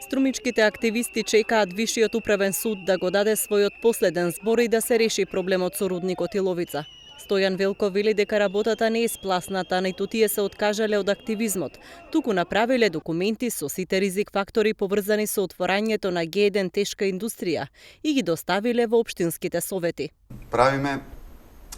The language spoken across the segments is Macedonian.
Струмичките активисти чекаат Вишиот управен суд да го даде својот последен збор и да се реши проблемот со рудникот Иловица. Стојан Велков вели дека работата не е спласната, ниту тие се откажале од активизмот, туку направиле документи со сите ризик фактори поврзани со отворањето на Г1 тешка индустрија и ги доставиле во општинските совети. Правиме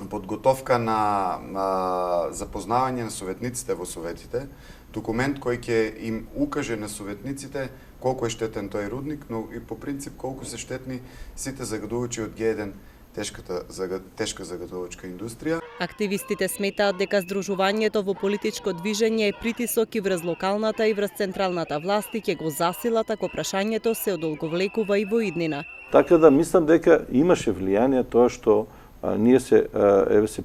подготовка на запознавање на советниците во советите, документ кој ќе им укаже на советниците колку е штетен тој рудник, но и по принцип колку се штетни сите загадувачи од Г1 тешка загадувачка индустрија. Активистите сметаат дека здружувањето во политичко движење е притисок и врз локалната и врз централната власт и ќе го засилат ако прашањето се одолговлекува и во иднина. Така да мислам дека имаше влијание тоа што ние се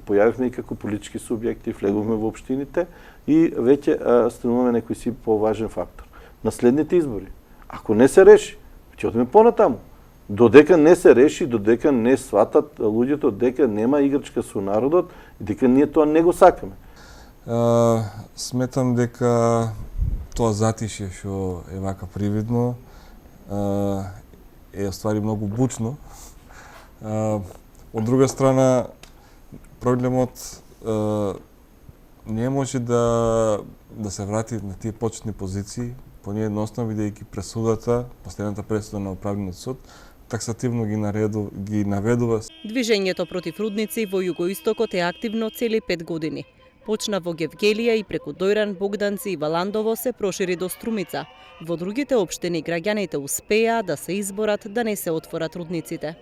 појавивме и како политички субјекти, влегувме во општините и веќе стануваме некој си поважен фактор. На следните избори, ако не се реши, ќе одиме понатаму. Додека не се реши, додека не сватат луѓето дека нема играчка со народот и дека ние тоа не го сакаме. Сметам дека тоа затишје што е вака привидно е оствари многу бучно. Од друга страна, проблемот не може да се врати на тие почетни позиции, по неедноставно бидејќи пресудата, последната пресуда на управниот суд, таксативно ги наведува. Движењето против рудници во југоистокот е активно цели 5 години. Почна во Гевгелија и преку Дојран, Богданци и Валандово се прошири до Струмица. Во другите општини граѓаните успеа да се изборат да не се отворат рудниците.